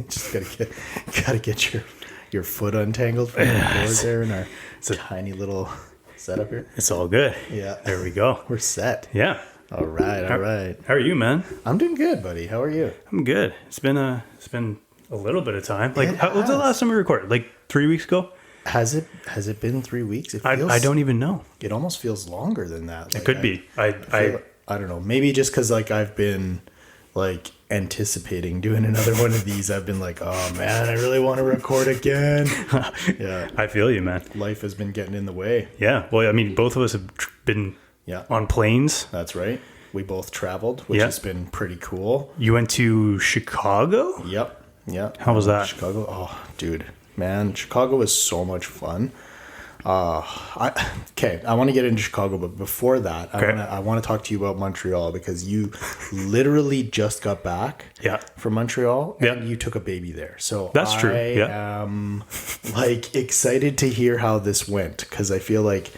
Just gotta get your foot untangled from the cord there in our tiny little setup here. It's all good. Yeah. There we go. We're set. Yeah. All right. How are you, man? I'm doing good, buddy. How are you? I'm good. It's been a little bit of time. Like, It what was the has. last time we recorded? Like 3 weeks ago? Has it been 3 weeks? I don't even know. It almost feels longer than that. It could be. I don't know. Maybe just because like I've been like anticipating doing another one of these. I've been like, oh man, I really want to record again. Yeah, I feel you, man. life has been getting in the way. Yeah. Well, I mean, both of us have been Yeah, on planes. that's right. We both traveled, which Yeah. has been pretty cool. You went to Chicago? Yep. Yeah. How was that? Chicago? Oh, dude, man, Chicago was so much fun. I want to get into Chicago, but before that, Okay. I want to talk to you about Montreal because you literally just got back Yeah. from Montreal Yeah. and you took a baby there. So That's true. I Yeah. am like excited to hear how this went because I feel like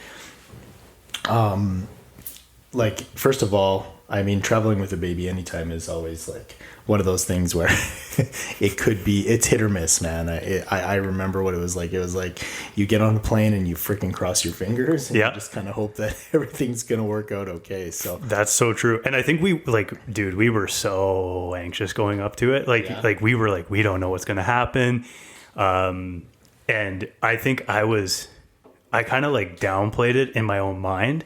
first of all, I mean, traveling with a baby anytime is always like one of those things where it's hit or miss, man. I remember what it was like. It was like you get on a plane and you freaking cross your fingers and Yeah. you just kind of hope that everything's going to work out okay. So That's so true. And I think we were so anxious going up to it. Yeah. We were like, we don't know what's going to happen. And I think I kind of like downplayed it in my own mind.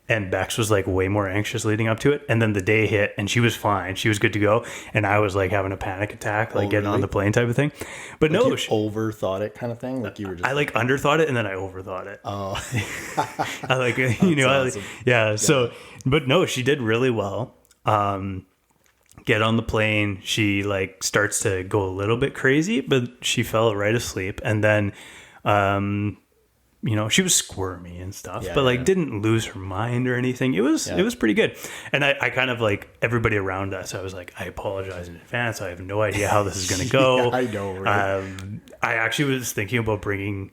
And Bex was like way more anxious leading up to it. And then the day hit and she was fine. She was good to go. And I was like having a panic attack, like getting on really? the plane type of thing. But like no, you overthought it kind of thing. Like you were just I like underthought it and then I overthought it. oh, I like, you know, awesome. yeah. So, but no, she did really well. Get on the plane. She like starts to go a little bit crazy, but she fell right asleep. And then, you know, she was squirmy and stuff, Yeah, but like yeah. didn't lose her mind or anything. It was pretty good. And I kind of like everybody around us, I was like, I apologize in advance. I have no idea how this is going to go. Yeah, I know, right? I actually was thinking about bringing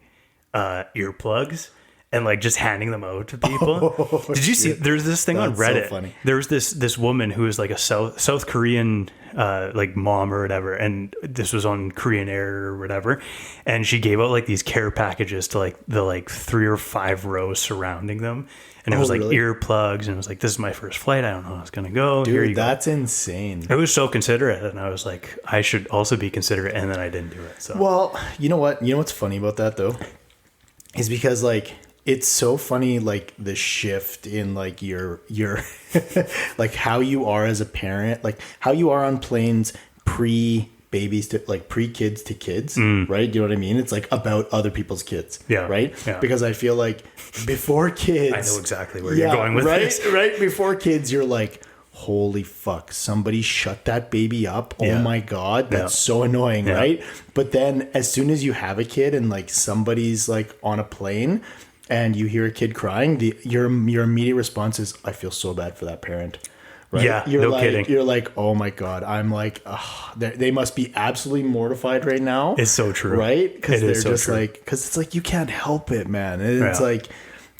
earplugs and like just handing them out to people. Did you see? There's this thing on That's so Reddit. funny. There was this woman who was like a South Korean like mom or whatever, and this was on Korean Air or whatever, and she gave out like these care packages to like the like 3 or 5 rows surrounding them, and it was like really? earplugs, and it was like, this is my first flight. I don't know how it's gonna go. Here you dude, go. that's insane. It was so considerate, and I was like, I should also be considerate, and then I didn't do it. So Well, you know what? You know what's funny about that though? Is because like it's so funny like the shift in like your like how you are as a parent, like how you are on planes pre-babies to like pre-kids to kids, right? You know what I mean? It's like about other people's kids. Yeah. Right? Yeah. Because I feel like before kids I know exactly where you're going with right, this. Right? Before kids, you're like, holy fuck, somebody shut that baby up. Oh Yeah. my God. That's Yeah. so annoying, Yeah. right? But then as soon as you have a kid and like somebody's like on a plane and you hear a kid crying, your immediate response is, I feel so bad for that parent. Right? Yeah, You're no like, kidding. You're like, oh my God. I'm like, they must be absolutely mortified right now. It's so true. Right? Because It they're is so just true. like, because it's like, you can't help it, man. And it's Yeah. like,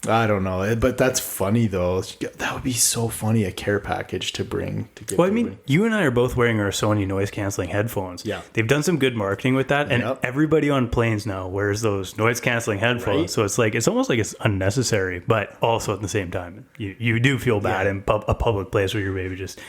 I don't know. But that's funny though. That would be so funny, a care package to bring to give. Well, I to mean, everybody. you and I are both wearing our Sony noise canceling headphones. Yeah. They've done some good marketing with that. And Yep. everybody on planes now wears those noise canceling headphones. Right. So it's like, it's almost like it's unnecessary, but also at the same time, you do feel bad Yeah. in a public place where your baby just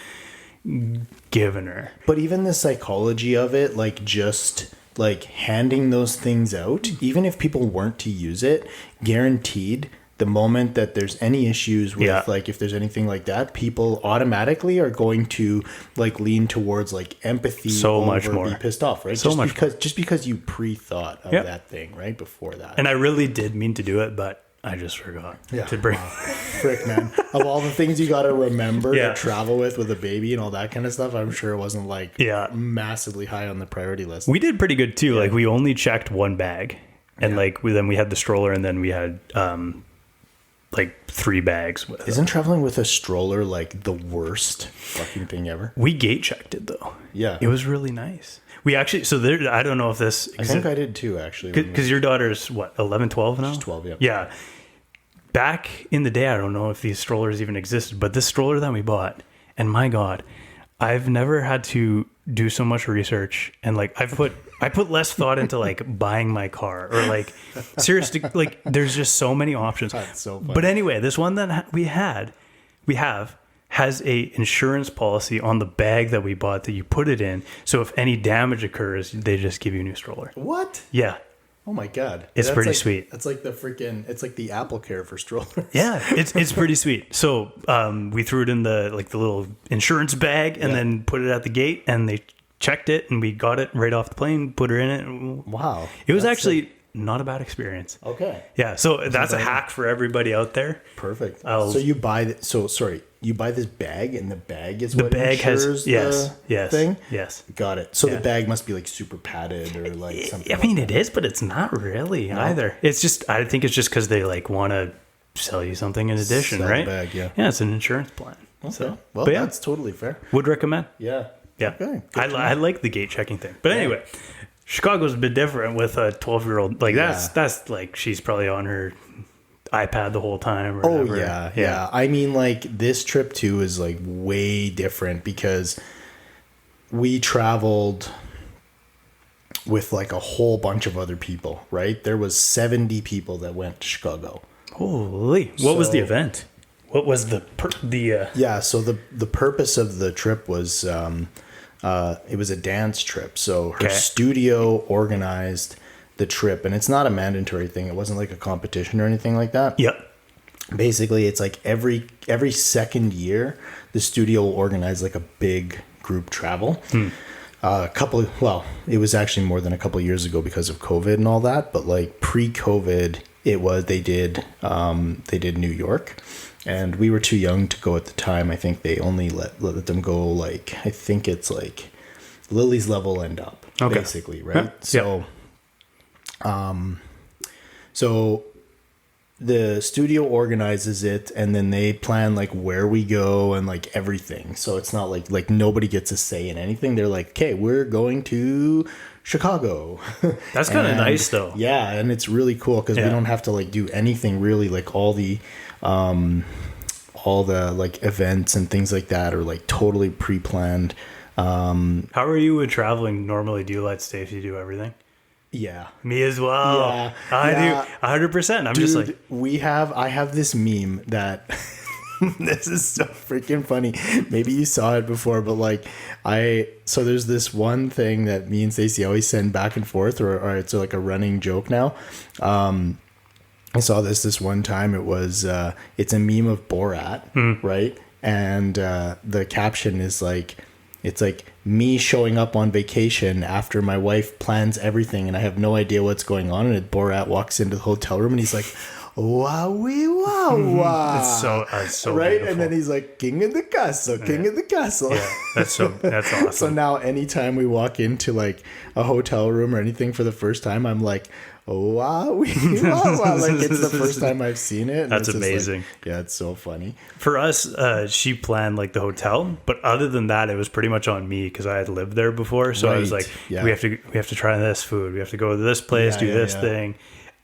giving her. But even the psychology of it, like just like handing those things out, even if people weren't to use it, guaranteed the moment that there's any issues with Yeah. like if there's anything like that, people automatically are going to like lean towards like empathy, So much over more. be pissed off, right? So just much because you pre-thought of Yeah. that thing right before that. And I really did mean to do it, but I just forgot to bring. Frick, man. Of all the things you got to remember Yeah. to travel with a baby and all that kind of stuff, I'm sure it wasn't like Yeah. massively high on the priority list. We did pretty good too. Like we only checked one bag, and Yeah. like then we had the stroller, and then we had like 3 bags with us. Isn't traveling with a stroller like the worst fucking thing ever? We gate checked it though. Yeah. It was really nice. We actually, so there, I don't know if this, I think I did too, actually. because your daughter's what, 11, 12 now? She's 12, yeah. Yeah. Back in the day, I don't know if these strollers even existed, but this stroller that we bought, and my God, I've never had to do so much research, and like I put less thought into like buying my car, or like seriously, like there's just so many options. That's so funny. But anyway, this one that we have has a insurance policy on the bag that we bought that you put it in. So if any damage occurs, they just give you a new stroller. What? Yeah. Oh my God. It's pretty like, sweet. It's like it's like the Apple Care for strollers. Yeah, it's pretty sweet. So we threw it in the little insurance bag and then put it at the gate, and they checked it, and we got it right off the plane, put her in it. Wow. It was actually not a bad experience. Okay. Yeah, so that's a hack for everybody out there. Perfect. So you buy you buy this bag, and the bag is The what bag has insures the thing? Yes. Got it. So Yeah. the bag must be like super padded or like something. I mean, it is, but it's not really either. It's just, I think it's just because they like want to sell you something in addition, Sell the right? bag, yeah. Yeah, it's an insurance plan. Okay. So, Well, but yeah, that's totally fair. would recommend. Yeah. Yeah. Okay. I like the gate checking thing. But anyway, Chicago's a bit different with a 12-year-old. Like that's like she's probably on her iPad the whole time. Or Oh whatever. yeah. I mean, like this trip too is like way different because we traveled with like a whole bunch of other people, right? There was 70 people that went to Chicago. Holy! What was the event? What was the Yeah, so the purpose of the trip was it was a dance trip. So her studio organized the trip, and it's not a mandatory thing. It wasn't like a competition or anything like that. Yep. Basically, it's like every second year, the studio will organize like a big group travel. It was actually more than a couple of years ago because of COVID and all that. But like pre-COVID, they did New York, and we were too young to go at the time. I think they only let them go like, I think it's like Lily's level and up, basically, right? Yeah. So the studio organizes it, and then they plan like where we go and like everything. So it's not like nobody gets a say in anything. They're like, okay, we're going to Chicago. That's kind of nice though. Yeah, and it's really cool because we don't have to like do anything really. Like all the like events and things like that are like totally pre-planned. How are you with traveling normally? Do you let Stacey do everything? Yeah. Me as well. Yeah. I do 100%. I'm just like, I have this meme that this is so freaking funny. Maybe you saw it before, but like so there's this one thing that me and Stacey always send back and forth, or it's like a running joke now. I saw this one time. It was it's a meme of Borat, right? And the caption is like, it's like me showing up on vacation after my wife plans everything and I have no idea what's going on. And Borat walks into the hotel room and he's like, wowie wow. It's so right. beautiful. And then he's like, king of the castle, king of the castle. Yeah, that's awesome. So now anytime we walk into like a hotel room or anything for the first time, I'm like, wowie wow. Like it's the first time I've seen it. And That's it's just amazing. Like, yeah, it's so funny. For us, she planned like the hotel, but other than that, it was pretty much on me because I had lived there before. So I was like, we have to try this food. We have to go to this place, do this thing.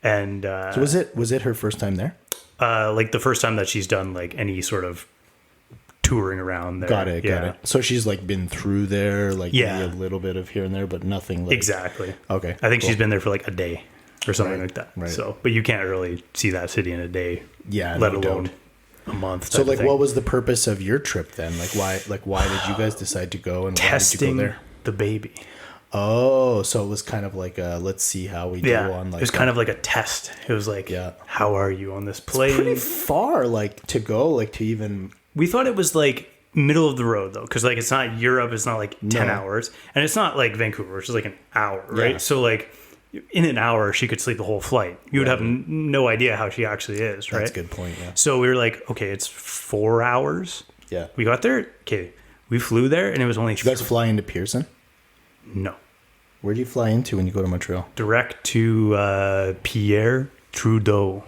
And so was it her first time there? Like the first time that she's done like any sort of touring around there. Got it. So she's like been through there, like maybe a little bit of here and there, but nothing like exactly. Okay. I think she's been there for like a day or something like that. Right. So, but you can't really see that city in a day. Yeah. Let alone a month. So like, what was the purpose of your trip then? Like why did you guys decide to go, and testing why did you go there? The baby? Oh, so it was kind of like let's see how we do on like. It was kind of like a test. It was like, how are you on this plane? It's pretty far, like to go, like to even. We thought it was like middle of the road though, because like it's not Europe. It's not like 10 hours, and it's not like Vancouver, which is like an hour, right? Yeah. So like in an hour, she could sleep the whole flight. You would have no idea how she actually is, right? That's a good point. Yeah. So we were like, okay, it's 4 hours. Yeah. We got there. Okay, we flew there, and it was only. Did you guys fly into Pearson? No. Where do you fly into when you go to Montreal? Direct to Pierre Trudeau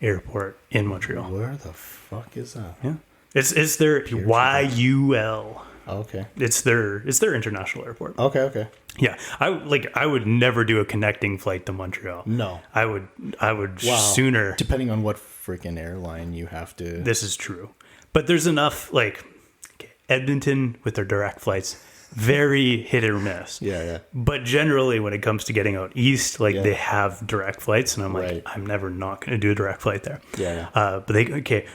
Airport in Montreal. Where the fuck is that? Yeah, it's their YUL. Oh, okay. It's their international airport. Okay. Yeah, I would never do a connecting flight to Montreal. No. I would sooner. Depending on what freaking airline you have to. This is true, but there's enough like Edmonton with their direct flights. very hit or miss. Yeah. But generally, when it comes to getting out east, like they have direct flights, and I'm like, I'm never not going to do a direct flight there. Yeah. But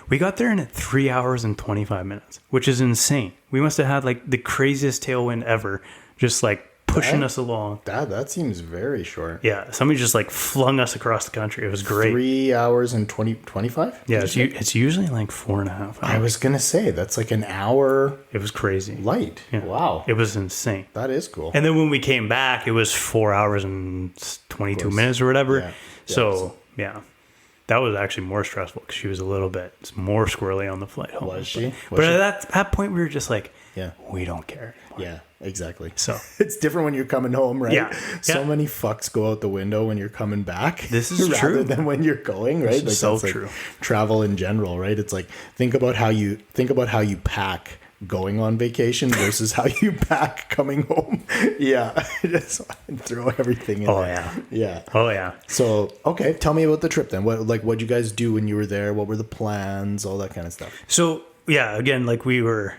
we got there in 3 hours and 25 minutes, which is insane. We must have had like the craziest tailwind ever, just like pushing us along. That seems very short. Yeah, somebody just like flung us across the country. It was great. 3 hours and 25? Yeah, it's usually like 4.5 hours. I was going to say, that's like an hour. It was crazy. Light. Yeah. Wow. It was insane. That is cool. And then when we came back, it was 4 hours and 22 minutes or whatever. Yeah. So, yeah. That was actually more stressful because she was a little bit more squirrely on the flight home. Was she? But at that point, we were just like, we don't care anymore. Yeah, exactly. So it's different when you're coming home, right? Yeah. So many fucks go out the window when you're coming back. This is rather true. than when you're going, right? This is so true. Travel in general, right? It's like think about how you pack going on vacation versus how you pack coming home. Yeah. Just throw everything in there. Yeah. Oh yeah. So, okay, tell me about the trip then. What'd you guys do when you were there? What were the plans? All that kind of stuff. So, yeah, again, like we were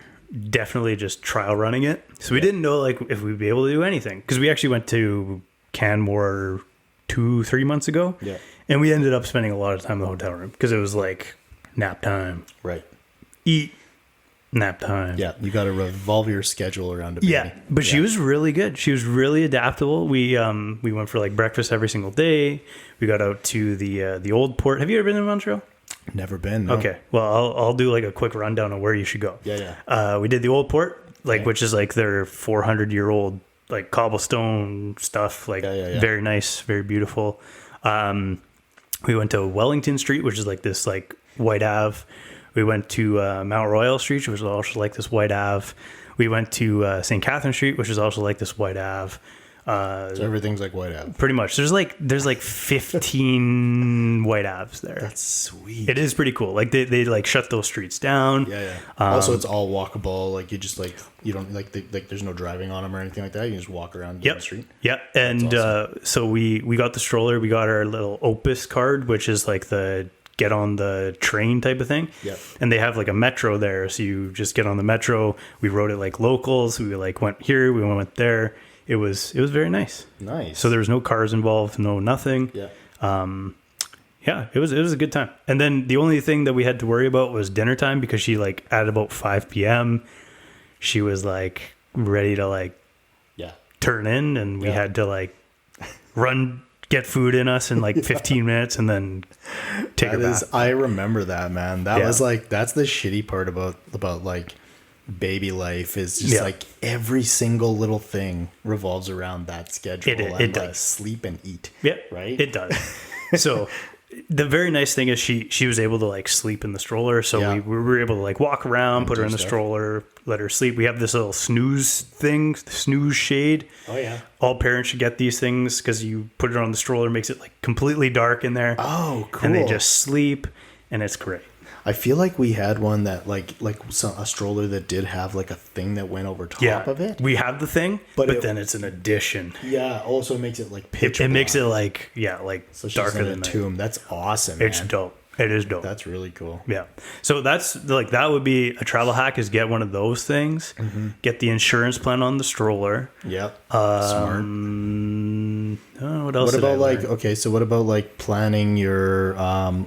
definitely just trial running it. So we didn't know like if we'd be able to do anything because we actually went to Canmore 2-3 months ago. Yeah. And we ended up spending a lot of time in the hotel room because it was like nap time. Right. Eat. Nap time. Yeah, you got to revolve your schedule around it. Yeah, but she was really good. She was really adaptable. We went for like breakfast every single day. We got out to the old port. Have you ever been in Montreal? Never been. No. Okay, well I'll do like a quick rundown of where you should go. Yeah. We did the old port, which is like their 400-year-old like cobblestone stuff. Like very nice, very beautiful. We went to Wellington Street, which is like this like white Ave. We went to Mount Royal Street, which was also like this white Ave. We went to St. Catherine Street, which is also like this white Ave. So everything's like white Ave. Pretty much. There's like 15 white Aves there. That's sweet. It is pretty cool. Like they like shut those streets down. Yeah. Also, it's all walkable. Like you just like you don't like there's no driving on them or anything like that. You just walk around down the street. Yeah. And awesome. So we got the stroller. We got our little Opus card, which is like the get on the train type of thing. Yep. And they have like a metro there. So you just get on the metro. We rode it like locals. We like went here. We went there. It was very nice. Nice. So there was no cars involved, no nothing. Yeah. It was a good time. And then the only thing that we had to worry about was dinner time because she like at about 5 p.m. she was like ready to like turn in, and we had to like run get food in us in like 15 minutes and then take her back. I remember that, man. That was like that's the shitty part about like baby life is just like every single little thing revolves around that schedule. It does. Sleep and eat. Yeah, right. It does. So the very nice thing is she was able to like sleep in the stroller. So we were able to like walk around, put her in the stroller, let her sleep. We have this little snooze shade. Oh yeah. All parents should get these things because you put it on the stroller, makes it like completely dark in there. Oh, cool. And they just sleep, and it's great. I feel like we had one that a stroller that did have like a thing that went over top of it. We have the thing, but then it's an addition. Yeah. Also makes it like pitch It black. makes it like so darker than a tomb. That's awesome. It's man. dope. It is dope. That's really cool. Yeah. So that's like that would be a travel hack is get one of those things. Mm-hmm. Get the insurance plan on the stroller. Yep. Smart. What else? What about like planning your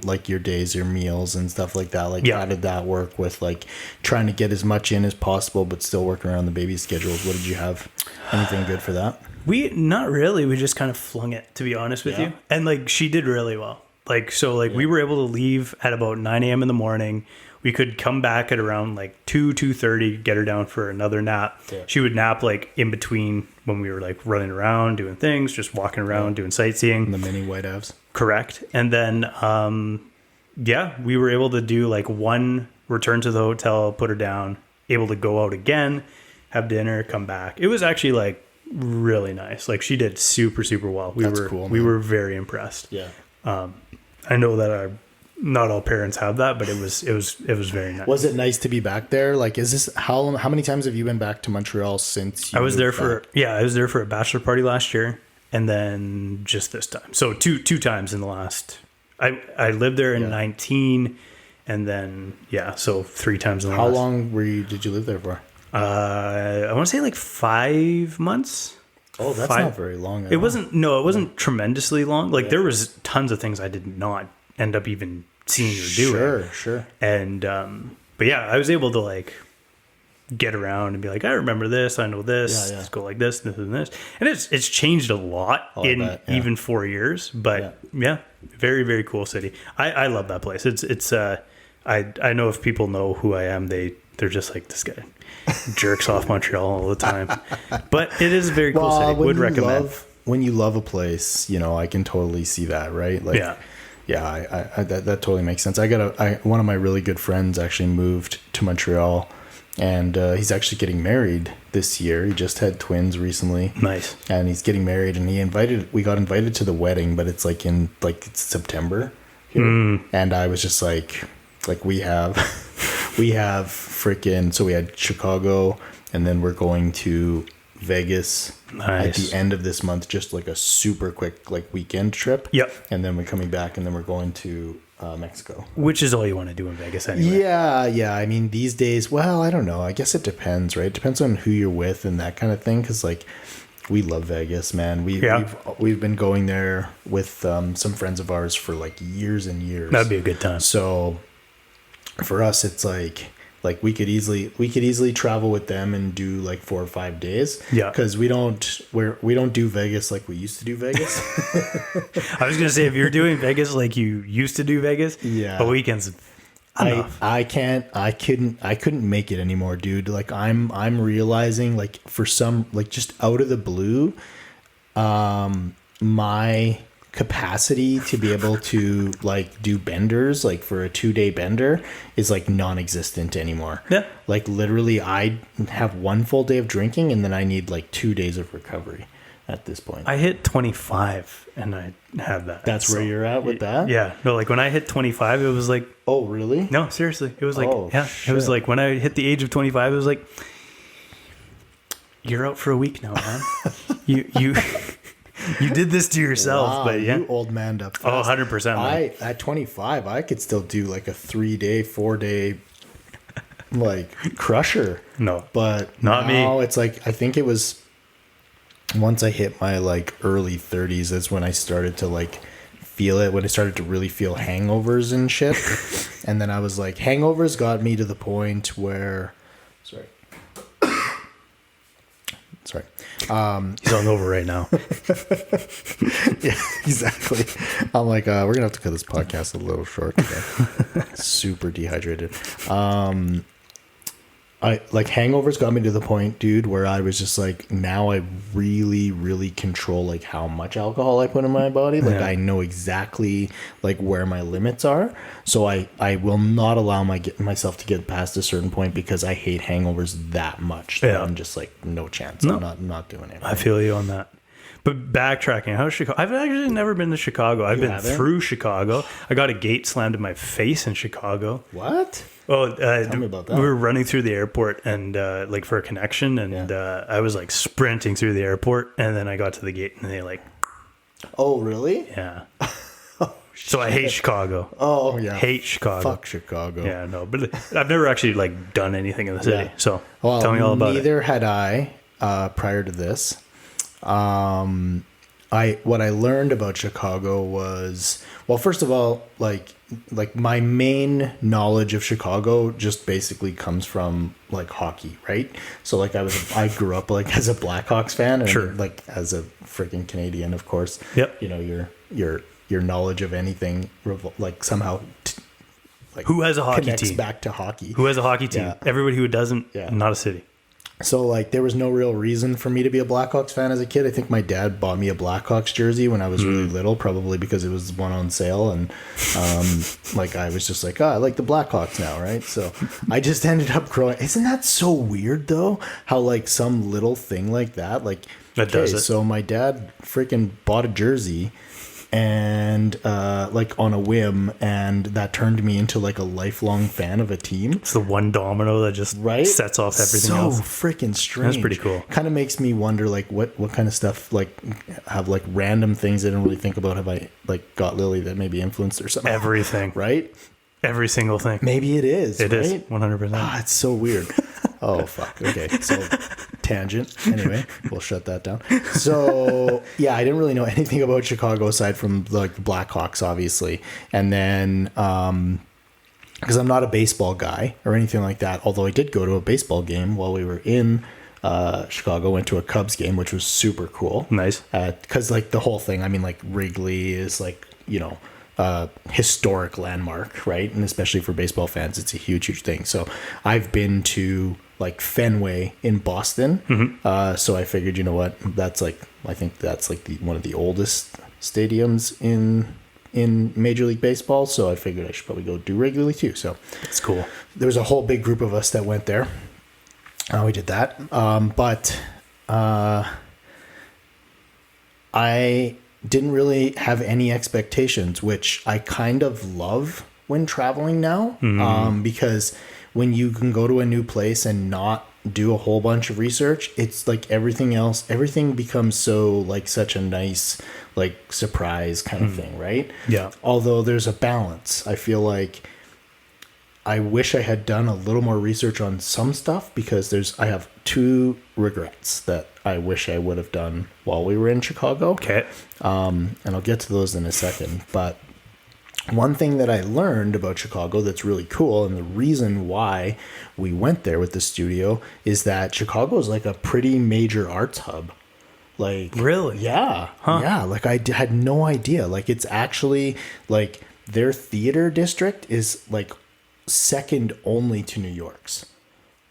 like your days, your meals and stuff like that? Like how did that work with like trying to get as much in as possible but still working around the baby's schedules? What did you have? Anything good for that? Not really. We just kind of flung it, to be honest with you. And like she did really well. We were able to leave at about 9 a.m. in the morning. We could come back at around like 2:30, get her down for another nap. Yeah. She would nap like in between when we were like running around, doing things, just walking around, doing sightseeing. The mini white Avs. Correct. And then, we were able to do like one return to the hotel, put her down, able to go out again, have dinner, come back. It was actually like really nice. Like she did super, super well. We were very impressed. Yeah. I know that not all parents have that, but it was very nice. Was it nice to be back there? Like, is this how many times have you been back to Montreal since you I was there for a bachelor party last year, and then just this time. So two times in the last. I lived there in 19, and then so 3 times in the last. How long did you live there for? I want to say like 5 months. Oh, that's not very long. It wasn't tremendously long. Like there was tons of things I did not end up even seeing or doing. Sure. And but yeah, I was able to like get around and be like, I remember this, I know this. Let's go like this, and this, and it's changed a lot in even 4 years. But yeah, very very cool city. I love that place. It's I know if people know who I am, they're just like, this guy jerks off Montreal all the time. But it is a very cool city. Would recommend. When you love a place, I can totally see that, right? Like, I that totally makes sense. One of my really good friends actually moved to Montreal, and he's actually getting married this year. He just had twins recently. Nice. And he's getting married, and we got invited to the wedding, but it's like it's September here. And I was just like we have freaking, so we had Chicago, and then we're going to Vegas at the end of this month, just like a super quick like weekend trip. Yep. And then we're coming back, and then we're going to Mexico. Which is all you want to do in Vegas anyway. Yeah. I mean, these days, well, I don't know. I guess it depends, right? It depends on who you're with and that kind of thing. Because like, we love Vegas, man. We've been going there with some friends of ours for like years and years. That'd be a good time. So for us, it's like we could easily travel with them and do like 4 or 5 days. Yeah. Because we don't do Vegas like we used to do Vegas. I was gonna say, if you're doing Vegas like you used to do Vegas, a weekend's enough. I couldn't make it anymore, dude. Like I'm realizing, like, for some, like, just out of the blue, my capacity to be able to like do benders, like for a 2-day bender, is like non-existent anymore. Yeah. Like literally I have 1 full day of drinking, and then I need like 2 days of recovery at this point. I hit 25 and I have that. That's where you're at with that? Yeah. No, like when I hit 25, it was like, oh really? No, seriously. It was like, it was like when I hit the age of 25, it was like, you're out for a week now, man. You did this to yourself. Wow, but yeah, you old man up fast. 100%. At 25, I could still do like a 3-day, 4-day like crusher. No, but not now me. It's like, I think it was once I hit my like early 30s, that's when I started to like feel it, when I started to really feel hangovers and shit. And then I was like, hangovers got me to the point where, sorry. He's hungover right now. Yeah, exactly. I'm like, we're gonna have to cut this podcast a little short today. Super dehydrated. I like, hangovers got me to the point, dude, where I was just like, now I really, really control like how much alcohol I put in my body. Like, I know exactly like where my limits are. So I will not allow myself to get past a certain point, because I hate hangovers that much. That I'm just like, no chance. No. I'm not doing it. I feel you on that. But backtracking, how's Chicago? I've actually never been to Chicago. I've been through Chicago. I got a gate slammed in my face in Chicago. What? Oh, tell me about that. We were running through the airport and like for a connection, and I was like sprinting through the airport, and then I got to the gate, and they like. Oh really? Yeah. So I hate Chicago. Oh yeah. Hate Chicago. Fuck Chicago. Yeah, no, but I've never actually like done anything in the city. So tell me all about it. Neither had I prior to this. What I learned about Chicago was, well, first of all, like my main knowledge of Chicago just basically comes from like hockey, right? So like I grew up like as a Blackhawks fan, and like as a freaking Canadian, of course. Yep. You know, your knowledge of anything like somehow who has a hockey connects team back to hockey. Who has a hockey team? Everybody who doesn't, not a city. So, like, there was no real reason for me to be a Blackhawks fan as a kid. I think my dad bought me a Blackhawks jersey when I was really little, probably because it was one on sale. And, like, I was just like, I like the Blackhawks now, right? So, I just ended up growing. Isn't that so weird, though? How, like, some little thing like that, like, that does it. So my dad freaking bought a jersey, and like on a whim, and that turned me into like a lifelong fan of a team. It's the one domino that just sets off everything else. So freaking strange. That's pretty cool. Kind of makes me wonder like what kind of stuff, like, have like random things I didn't really think about, have I like got Lily that maybe influenced or something. Everything. Right? Every single thing. Maybe it is. It right? is 100%. It's so weird. Oh, fuck. Okay. So, tangent. Anyway, we'll shut that down. So, yeah, I didn't really know anything about Chicago aside from like the Blackhawks, obviously. And then, because I'm not a baseball guy or anything like that, although I did go to a baseball game while we were in Chicago, went to a Cubs game, which was super cool. Nice. Because like the whole thing, I mean, like Wrigley is like, you know, historic landmark, right? And especially for baseball fans, it's a huge, huge thing. So I've been to like Fenway in Boston. Mm-hmm. So I figured, you know what, that's like, I think that's like one of the oldest stadiums in Major League Baseball. So I figured I should probably go do Wrigley too. So It's cool. there was a whole big group of us that went there. We did that. But I didn't really have any expectations, which I kind of love when traveling now. Because when you can go to a new place and not do a whole bunch of research, it's like everything becomes so like such a nice like surprise kind of thing, right? Yeah. Although there's a balance. I feel like I wish I had done a little more research on some stuff, because I have 2 regrets that I wish I would have done while we were in Chicago. Okay. And I'll get to those in a second. But one thing that I learned about Chicago that's really cool, and the reason why we went there with the studio, is that Chicago is like a pretty major arts hub. Like, Really? Yeah. Huh. Yeah. Like had no idea. Like it's actually like their theater district is like second only to New York's.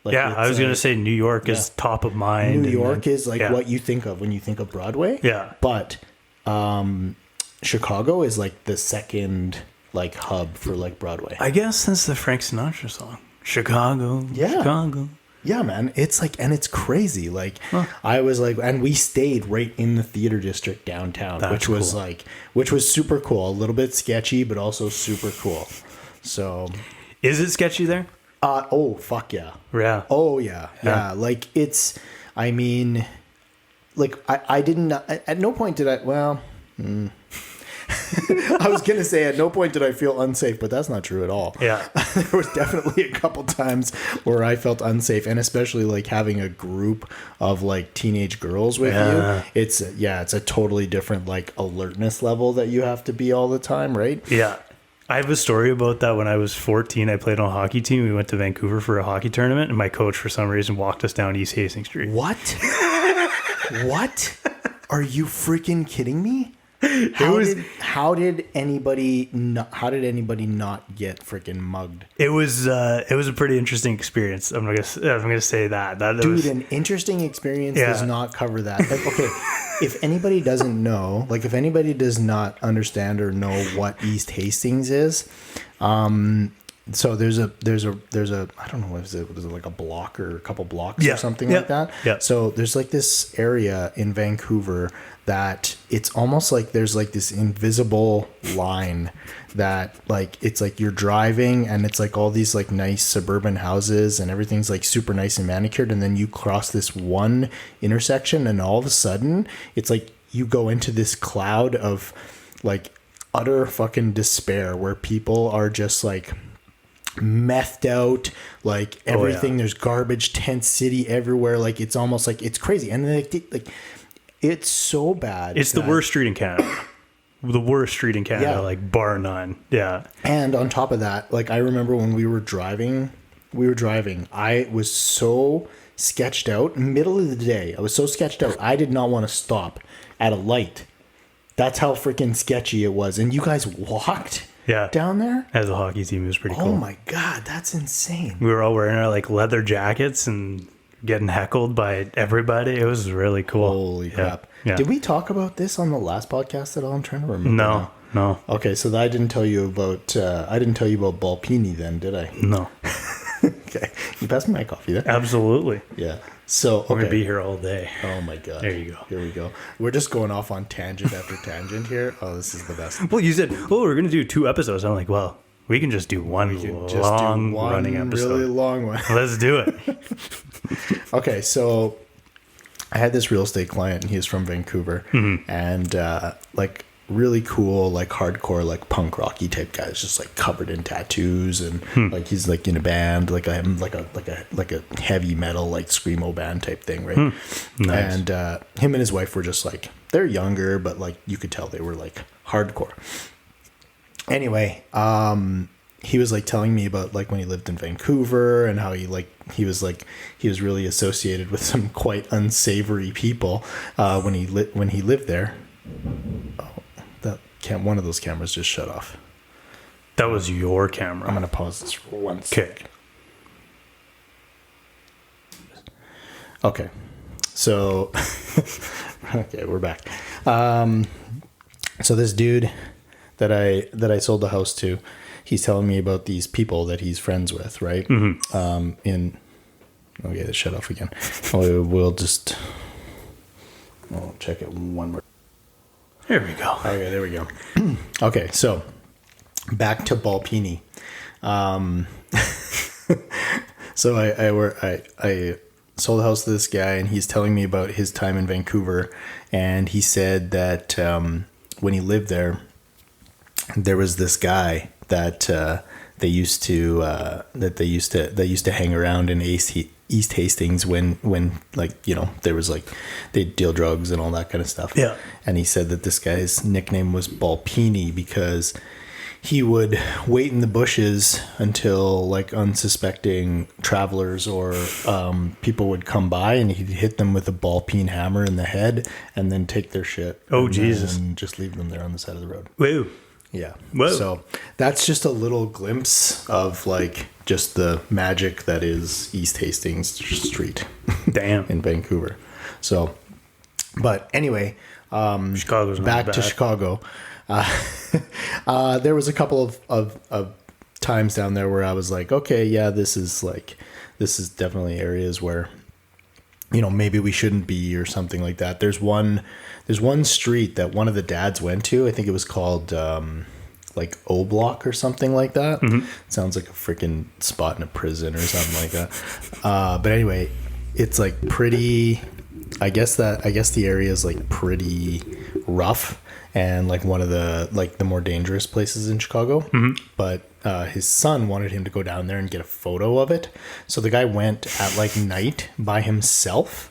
Like Yeah, I was going to say New York is yeah. top of mind. New and York then- is like yeah. what you think of when you think of Broadway. Yeah. But Chicago is like the second like hub for like Broadway. I guess since the Frank Sinatra song. Chicago. Yeah. Chicago. Yeah, man. It's like, and it's crazy. Like I was like, and we stayed right in the theater district downtown, That's which was cool. which was super cool. A little bit sketchy, but also super cool. So, Is it sketchy there? oh, fuck yeah. Yeah. Oh yeah, yeah. Like it's, I mean, like I didn't. At no point did I. Well, I was gonna say at no point did I feel unsafe, but that's not true at all. Yeah. There was definitely a couple times where I felt unsafe, and especially like having a group of like teenage girls with Yeah. you. It's a totally different like alertness level that you have to be all the time, right? Yeah. I have a story about that. When I was 14, I played on a hockey team. We went to Vancouver for a hockey tournament, and my coach, for some reason, walked us down East Hastings Street. What? What? Are you freaking kidding me? How did anybody not get freaking mugged? It was a pretty interesting experience. I'm gonna say that. Dude, was, an interesting experience Yeah. does not cover that. Like, okay, if anybody doesn't know, like if anybody does not understand or know what East Hastings is, so there's a I don't know, was it like a block or a couple blocks Yeah. or something Yeah. like that? Yeah. So there's like this area in Vancouver that it's almost like there's like this invisible line that like it's like you're driving and it's like all these like nice suburban houses and everything's like super nice and manicured, and then you cross this one intersection and all of a sudden it's like you go into this cloud of like utter fucking despair where people are just like methed out, like everything. There's garbage, tent city everywhere. Like it's almost like it's crazy, and like it's so bad. It's the worst street in Canada. The worst street in Canada, Yeah. like bar none. Yeah. And on top of that, like I remember when we were driving, I was so sketched out. Middle of the day, I was so sketched out. I did not want to stop at a light. That's how freaking sketchy it was. And you guys walked Yeah. down there? As a hockey team, it was pretty cool. Oh my God, that's insane. We were all wearing our like leather jackets and getting heckled by everybody. It was really cool. Holy Yeah. crap. Yeah. Did we talk about this on the last podcast at all? I'm trying to remember. No, now. no, Okay, so I didn't tell you about Balpini then, did I? no. Okay. You passed me my coffee there? Absolutely. Yeah. So, okay. We're going to be here all day. Oh my God. There you go. Here we go. We're just going off on tangent after tangent here. Oh, this is the best. Well, you said, we're going to do 2 episodes. I'm like, well, we can just do one long running episode. Really long one. Let's do it. Okay, so I had this real estate client, and he was from Vancouver, and like really cool, like hardcore, like punk rocky type guys, just like covered in tattoos, and like he's like in a band, like a heavy metal like screamo band type thing, right? Nice. And him and his wife were just like, they're younger, but like you could tell they were like hardcore. Anyway, he was like telling me about like when he lived in Vancouver and how he was really associated with some quite unsavory people when he lived there. One of those cameras just shut off. That was your camera. I'm gonna pause this for 1 second. Okay. So, okay, we're back. So this dude that I sold the house to, he's telling me about these people that he's friends with, right? Okay, they shut off again. We'll check it one more. There we go. Okay, there we go. Okay, so back to Balpini. So I sold the house to this guy, and he's telling me about his time in Vancouver, and he said that when he lived there, there was this guy that they used to hang around in East Hastings when like, you know, there was like, they'd deal drugs and all that kind of stuff. Yeah. And he said that this guy's nickname was Balpini because he would wait in the bushes until like unsuspecting travelers or people would come by, and he'd hit them with a ball peen hammer in the head and then take their shit. Oh, Jesus. And just leave them there on the side of the road. Woo. Yeah. Whoa. So that's just a little glimpse of like just the magic that is East Hastings Street. Damn. In Vancouver. So, but anyway, Chicago's not back bad. to Chicago. There was a couple of times down there where I was like, okay, yeah, this is definitely areas where, you know, maybe we shouldn't be or something like that. There's one street that one of the dads went to. I think it was called like O Block or something like that. Sounds like a freaking spot in a prison or something like that. But anyway, it's like pretty. I guess the area is like pretty rough and like one of the more dangerous places in Chicago. But his son wanted him to go down there and get a photo of it. So the guy went at like night by himself.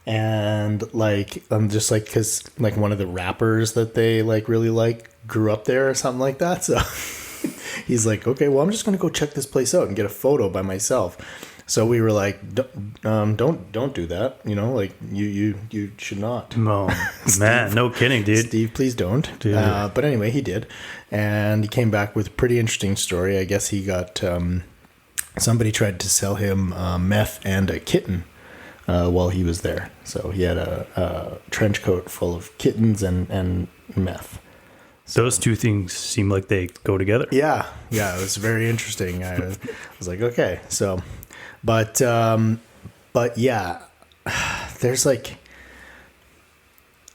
And like, I'm just like, cause like one of the rappers that they like really like grew up there or something like that. So he's like, okay, well, I'm just going to go check this place out and get a photo by myself. So we were like, don't do that. You know, like you should not. Oh, man, no kidding, dude. Steve, please don't. But anyway, he did. And he came back with a pretty interesting story. I guess he got, somebody tried to sell him meth and a kitten while he was there. So he had a trench coat full of kittens and meth. Those two things seem like they go together. Yeah, it was very interesting. I was like, okay, so, but yeah, there's like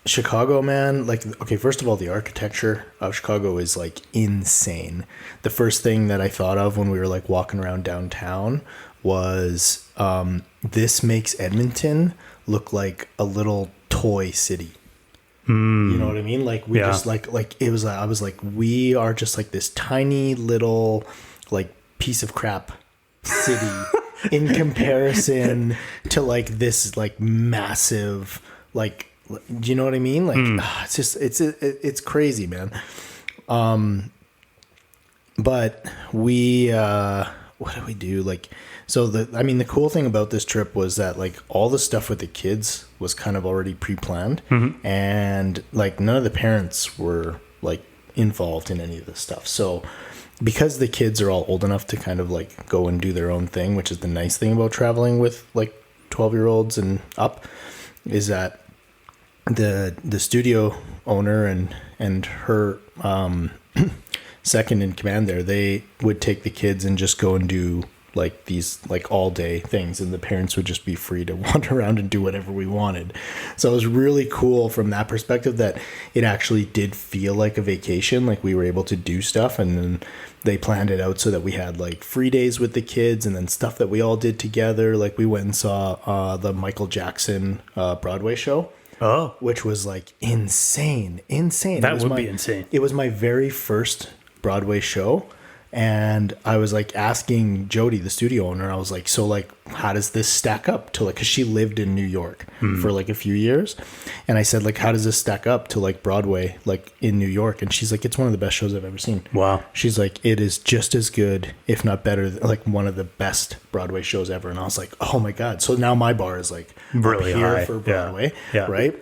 Chicago, man. Like, okay, first of all, the architecture of Chicago is like insane. The first thing that I thought of when we were like walking around downtown was this makes Edmonton look like a little toy city. You know what I mean? Like we just like it was. I was like, we are just like this tiny little like piece of crap city in comparison to like this like massive like. Do you know what I mean? Like it's just it's crazy, man. But we what did we do? Like, so the cool thing about this trip was that like all the stuff with the kids was kind of already pre-planned, and like none of the parents were like involved in any of this stuff. So because the kids are all old enough to kind of like go and do their own thing, which is the nice thing about traveling with like 12-year-olds and up, is that the studio owner and her second in command there, they would take the kids and just go and do like these like all day things, and the parents would just be free to wander around and do whatever we wanted. So it was really cool from that perspective that it actually did feel like a vacation. Like we were able to do stuff, and then they planned it out so that we had like free days with the kids and then stuff that we all did together. Like we went and saw the Michael Jackson Broadway show. Oh, which was like insane. that would be insane. It was my very first Broadway show. And I was like asking Jody, the studio owner, I was like, so like, how does this stack up to like, cause she lived in New York for like a few years. And I said like, how does this stack up to like Broadway, like in New York? And she's like, it's one of the best shows I've ever seen. Wow. She's like, it is just as good, if not better, like one of the best Broadway shows ever. And I was like, oh my God. So now my bar is like really up here high for Broadway. Yeah. Right.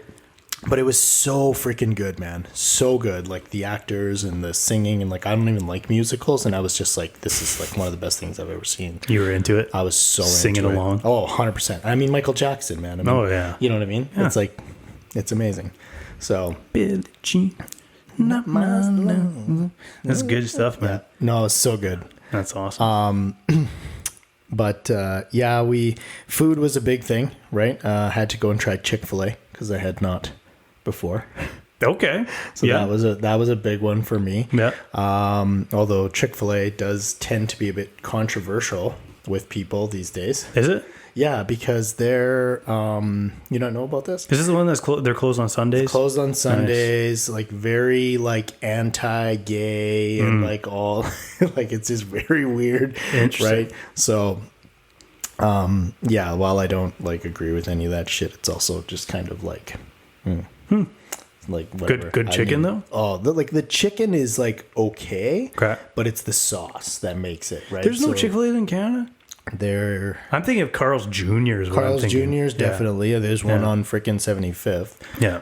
But it was so freaking good, man. So good. Like the actors and the singing, and like I don't even like musicals, and I was just like, this is like one of the best things I've ever seen. You were into it? I was so singing into along. It. Oh, 100%. I mean, Michael Jackson, man. I mean, Oh, yeah. You know what I mean? Yeah. It's like, it's amazing. So, Billie Jean, not my love. That's good stuff, man. yeah. No, it's so good. That's awesome. But yeah, food was a big thing, right? Had to go and try Chic-fil-A because I had not before. Okay. So yeah. that was a big one for me. Yeah. Although Chick-fil-A does tend to be a bit controversial with people these days. Is it? Yeah, because they're you don't know about this? Is this the one that's they're closed on Sundays? Closed on Sundays, like very like anti-gay and like all like it's just very weird. Interesting. Right? So yeah, while I don't like agree with any of that shit, it's also just kind of like like whatever. Good chicken though? Oh, the chicken is like okay, Crap. but it's the sauce that makes it, right? There's no So Chick-fil-A in Canada? I'm thinking of Carl's Jr. is what I'm Carl's thinking. Jr.'s definitely. There's one Yeah. on frickin' 75th. Yeah.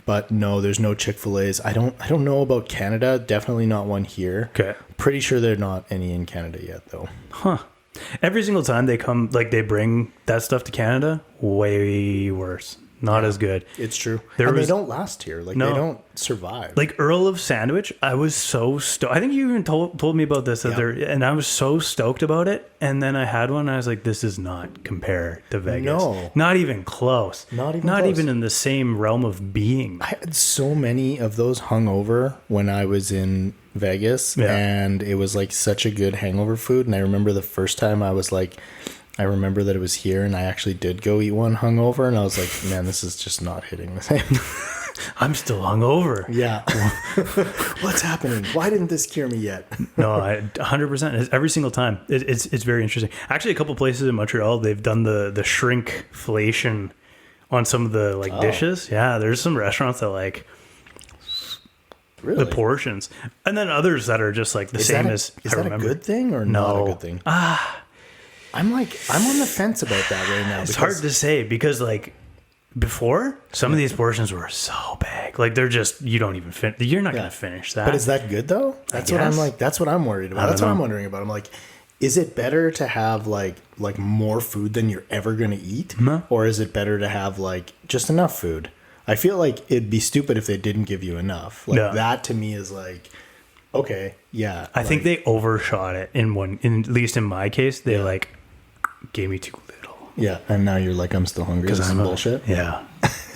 But no, there's no Chick-fil-A's. I don't know about Canada. Definitely not one here. Okay. Pretty sure there's not any in Canada yet, though. Huh. Every single time they come, like they bring that stuff to Canada, way worse. Not as good. It's true. They don't last here. Like, No. they don't survive. Like Earl of Sandwich, I was so stoked. I think you even told me about this, and I was so stoked about it. And then I had one, and I was like, this does not compare to Vegas. No. Not even close. Not Not close. even in the same realm of being. I had so many of those hungover when I was in Vegas, Yeah. and it was like such a good hangover food. And I remember the first time I was like, I remember that it was here, and I actually did go eat one hungover, and I was like, man, this is just not hitting the same. I'm still hungover. Yeah. What's happening? Why didn't this cure me yet? No, 100%. It's every single time. It's very interesting. Actually, a couple places in Montreal, they've done the shrinkflation on some of the dishes. Yeah, there's some restaurants that like Really? the portions, and then others that are just like the same as Is I that remember. a good thing or not a good thing? I'm on the fence about that right now. It's hard to say because like before, some of these portions were so big. Like they're just you don't even you're not going to finish that. But is that good though? That's what I'm guess. like. That's what I'm worried about. That's what I'm wondering about. I'm like, is it better to have like more food than you're ever going to eat, or is it better to have like just enough food? I feel like it'd be stupid if they didn't give you enough. Like that to me is like, okay, yeah. I think they overshot it at least in my case, they like gave me too little. Yeah, and now you're like, I'm still hungry. This is bullshit. Yeah.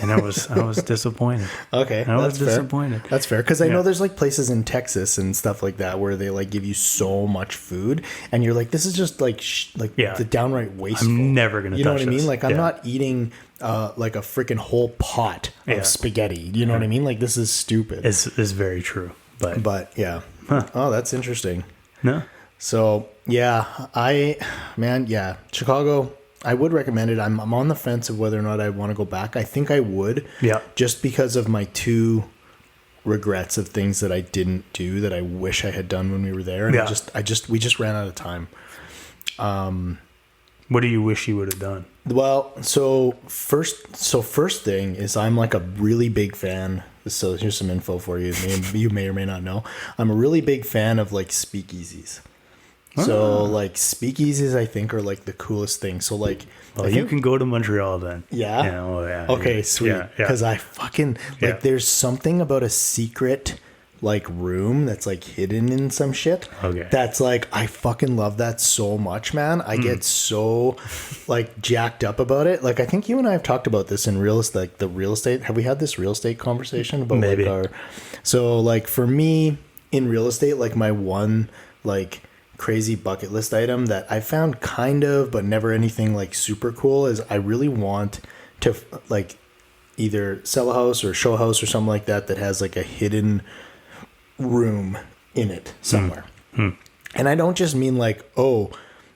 And I was disappointed. Okay, I was disappointed. That's fair because I know there's like places in Texas and stuff like that where they like give you so much food, and you're like, this is just like the downright wasteful. I'm never gonna. You know touch what I mean? this. Like I'm not eating like a freaking whole pot of spaghetti. You know what I mean? Like this is stupid. It's very true. But yeah. Oh, that's interesting. No. So yeah, Chicago. I would recommend it. I'm on the fence of whether or not I want to go back. I think I would. Yeah. Just because of my two regrets of things that I didn't do that I wish I had done when we were there. And we just ran out of time. What do you wish you would have done? Well, so first thing is I'm like a really big fan. So here's some info for you. You may or may not know. I'm a really big fan of like speakeasies. So like speakeasies, I think are like the coolest thing. So like, you can go to Montreal then. Yeah. Yeah. Okay, sweet. Yeah. Because I fucking like. There's something about a secret like room that's like hidden in some shit. Okay. That's like I fucking love that so much, man. I get so like jacked up about it. Like I think you and I have talked about this in real estate. Like the real estate. Have we had this real estate conversation about maybe? So like for me in real estate, like my one like crazy bucket list item that I found kind of but never anything like super cool is I really want to like either sell a house or show a house or something like that has like a hidden room in it somewhere. And I don't just mean like, oh,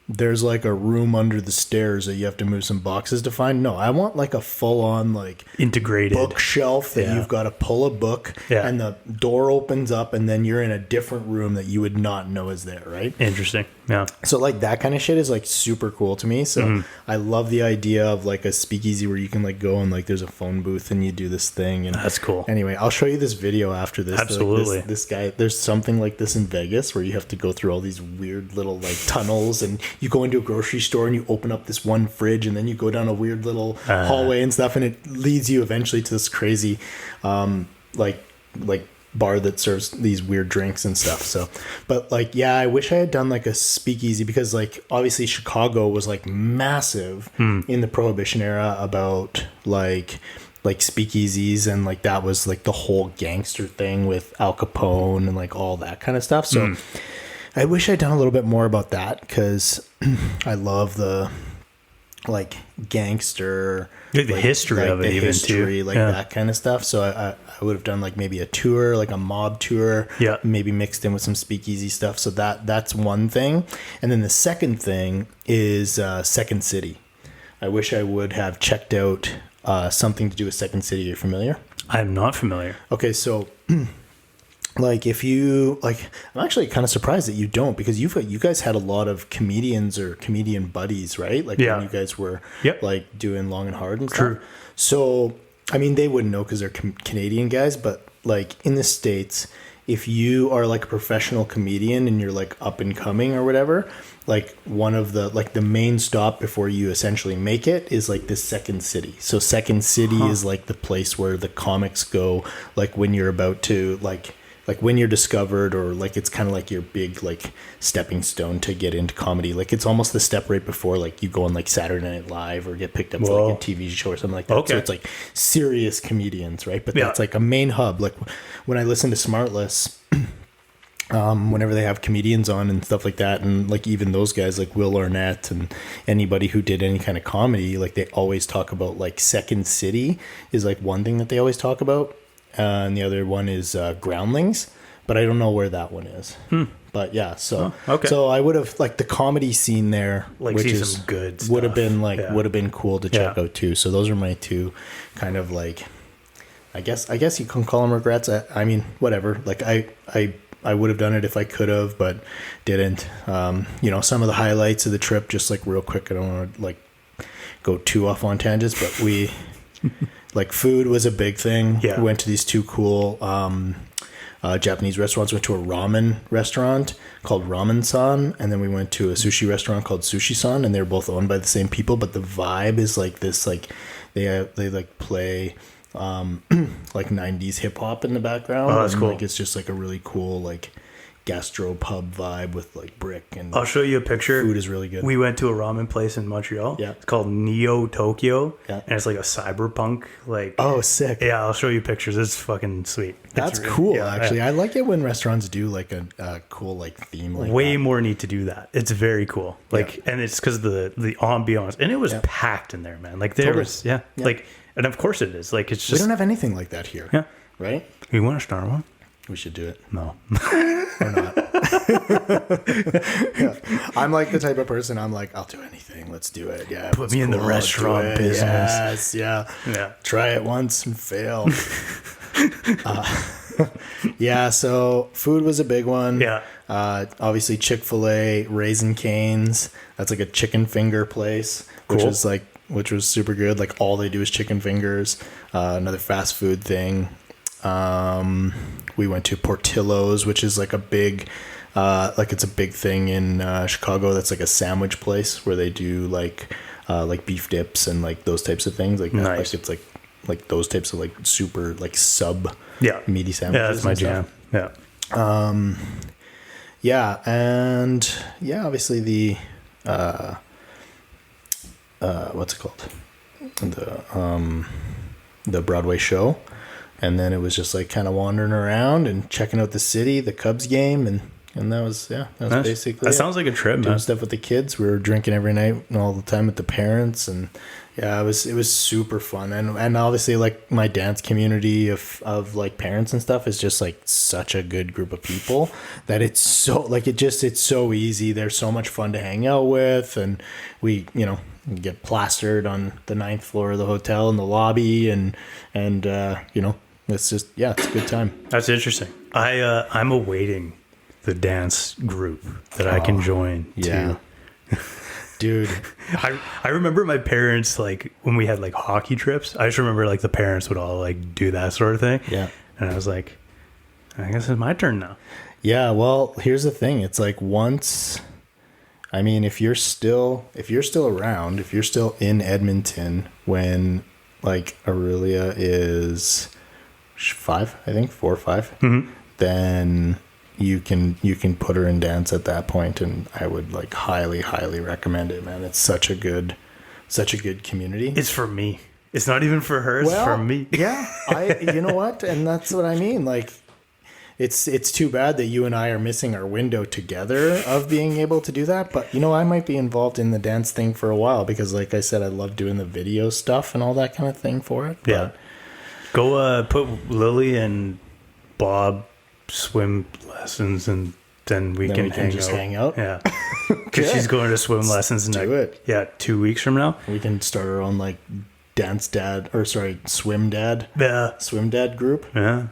there's like a room under the stairs that you have to move some boxes to find. No, I want like a full-on like integrated bookshelf that you've got to pull a book and the door opens up and then you're in a different room that you would not know is there, right? Interesting. Yeah. So like that kind of shit is like super cool to me. So I love the idea of like a speakeasy where you can like go and like there's a phone booth and you do this thing. And that's cool. Anyway, I'll show you this video after this. Absolutely. Like this guy, there's something like this in Vegas where you have to go through all these weird little like tunnels and you go into a grocery store and you open up this one fridge and then you go down a weird little hallway and stuff and it leads you eventually to this crazy like bar that serves these weird drinks and stuff. So but like I wish I had done like a speakeasy because like obviously Chicago was like massive in the Prohibition era about like speakeasies and like that was like the whole gangster thing with Al Capone and like all that kind of stuff. So I wish I'd done a little bit more about that because I love the like gangster, the history of it, the even history, too. like that kind of stuff. So I would have done like maybe a tour, like a mob tour, maybe mixed in with some speakeasy stuff. So that's one thing. And then the second thing is Second City. I wish I would have checked out something to do with Second City. Are you familiar? I'm not familiar. Okay, so like if you like, I'm actually kind of surprised that you don't because you guys had a lot of comedians or comedian buddies, right? Like when you guys were like doing Long and Hard and stuff. True. So I mean, they wouldn't know because they're Canadian guys, but like in the States, if you are like a professional comedian and you're like up and coming or whatever, like one of the like the main stop before you essentially make it is like this Second City. So Second City is like the place where the comics go, like when you're about to like when you're discovered or like it's kind of like your big like stepping stone to get into comedy. Like it's almost the step right before like you go on like Saturday Night Live or get picked up for like a TV show or something like that. Okay. So it's like serious comedians, right? But that's like a main hub. Like when I listen to Smartless, whenever they have comedians on and stuff like that, and like even those guys like Will Arnett and anybody who did any kind of comedy, like they always talk about like Second City is like one thing that they always talk about. And the other one is Groundlings, but I don't know where that one is. But yeah, so so I would have like the comedy scene there, like which see is some good stuff. would have been like would have been cool to check out too. So those are my two kind of like, I guess you can call them regrets. I mean, whatever. Like I would have done it if I could have, but didn't. You know, some of the highlights of the trip, just like real quick. I don't want to like go too off on tangents, but we. Like food was a big thing. Yeah. We went to these two cool Japanese restaurants. We went to a ramen restaurant called Ramen-san, and then we went to a sushi restaurant called Sushi-san, and they're both owned by the same people. But the vibe is like this, like they like play like 90s hip hop in the background. Oh, that's cool. Like it's just like a really cool like gastro pub vibe with like brick and I'll show you a picture. Food is really good. We went to a ramen place in Montreal. Yeah. It's called Neo Tokyo. Yeah. And it's like a cyberpunk like sick. Yeah, I'll show you pictures. It's fucking sweet. That's really cool, actually. I like it when restaurants do like a cool like theme like way more need to do that. It's very cool. Like and it's because the ambiance. And it was packed in there, man. Like there was like and of course it is. Like it's just we don't have anything like that here. Yeah. Right? You want to start one? We should do it. No. Or not. I'm like the type of person, I'm like, I'll do anything. Let's do it. Yeah. Put me in the restaurant business. Yes. Yeah. Try it once and fail. Yeah. So food was a big one. Yeah. Obviously Chic-fil-A, Raisin Canes. That's like a chicken finger place, which was super good. Like all they do is chicken fingers. Another fast food thing. We went to Portillo's, which is like a big, it's a big thing in Chicago. That's like a sandwich place where they do like beef dips and like those types of things. Like, nice. Like it's like those types of like super like sub meaty sandwiches. Yeah, that's my jam. Yeah. And obviously the what's it called? The Broadway show. And then it was just like kind of wandering around and checking out the city, the Cubs game, and And that was basically that it. sounds like a trip, Doing man. stuff with the kids. We were drinking every night and all the time with the parents, and yeah, it was super fun. And obviously, like, my dance community of like parents and stuff is just like such a good group of people that it's so like it's so easy. They're so much fun to hang out with, and we get plastered on the 9th floor of the hotel in the lobby, and it's just it's a good time. That's interesting. I'm awaiting the dance group that I can join. Yeah. Dude, I remember my parents, like, when we had like hockey trips, I just remember like the parents would all like do that sort of thing. Yeah. And I was like, I guess it's my turn now. Yeah, well, here's the thing. It's like if you're still around, if you're still in Edmonton when like Aurelia is 5, I think 4 or 5, then you can put her in dance at that point, and I would like highly recommend it, man. It's such a good community. It's for me. It's not even for her. It's for me. Yeah, you know what? And that's what I mean. Like, it's too bad that you and I are missing our window together of being able to do that. But I might be involved in the dance thing for a while because, like I said, I love doing the video stuff and all that kind of thing for it. Yeah. Go put Lily and Bob swim lessons, and then we can hang out. Yeah, because she's going to swim lessons next. Yeah, 2 weeks from now. We can start our own like swim dad. Yeah, swim dad group. Yeah.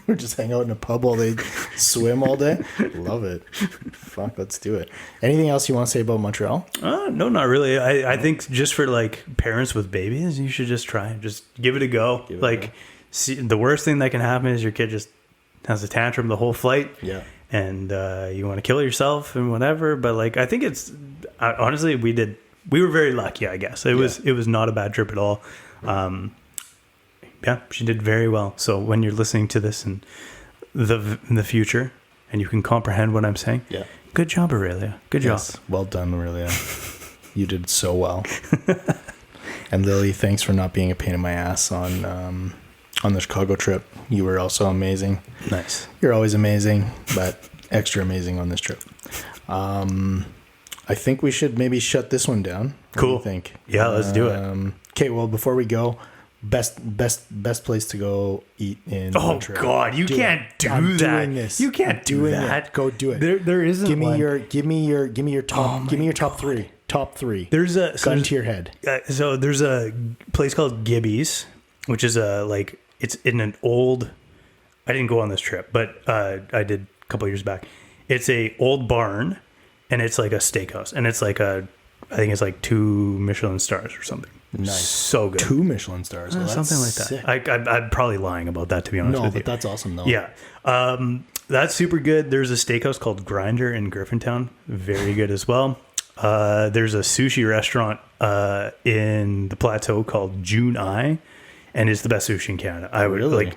We're just hang out in a pub while they swim all day. Love it. Fuck, let's do it. Anything else you want to say about Montreal? No, not really. I think just for like parents with babies, you should just try it. Just give it a go. See, the worst thing that can happen is your kid just has a tantrum the whole flight. Yeah. And you want to kill yourself and whatever. But like, I think honestly, we were very lucky, I guess. It was not a bad trip at all. Yeah, she did very well. So when you're listening to this in the future and you can comprehend what I'm saying, good job, Aurelia. Good job. Well done, Aurelia. You did so well. And Lily, thanks for not being a pain in my ass on the Chicago trip. You were also amazing. Nice. You're always amazing, but extra amazing on this trip. I think we should maybe shut this one down. What do you think? Yeah, let's do it. Okay, well, before we go, best place to go eat in Montreal. Oh God, you can't do I'm that. Doing this. You can't do that. Go do it. There isn't. Give me your top. Give me your top three. Top three. There's a gun to your head. So there's a place called Gibby's, which is it's in an old. I didn't go on this trip, but I did a couple years back. It's a old barn, and it's like a steakhouse, and it's like I think it's like 2 Michelin stars or something. Nice. So good. 2 Michelin stars. Well, something like sick. that. I'm probably lying about that, to be honest with you. No, but that's awesome, though. Yeah. That's super good. There's a steakhouse called Grinder in Griffintown. Very good as well. There's a sushi restaurant in the Plateau called June Eye, and it's the best sushi in Canada. I would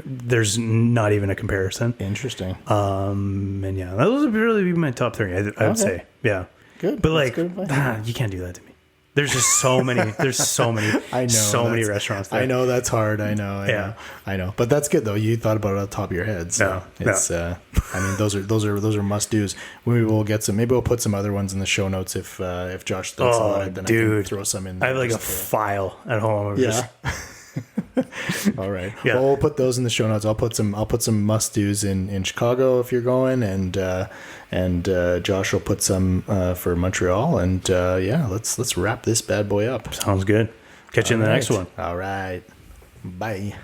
there's not even a comparison. Interesting. And yeah, those would really be my top 3. I would say. Yeah. Good. But like, you can't do that to me. There's just so many. There's so many. I know. So many restaurants there. I know that's hard. I know. But that's good though. You thought about it on the top of your head. So it's. I mean, those are must dos. We will get some. Maybe we'll put some other ones in the show notes if Josh thinks about it. Then I can throw some in there. I have like a file at home. All right. Yeah. Well, we'll put those in the show notes. I'll put some must dos in Chicago if you're going, and Josh will put some for Montreal, and let's wrap this bad boy up. Sounds good. Catch you in the next one. All right. Bye.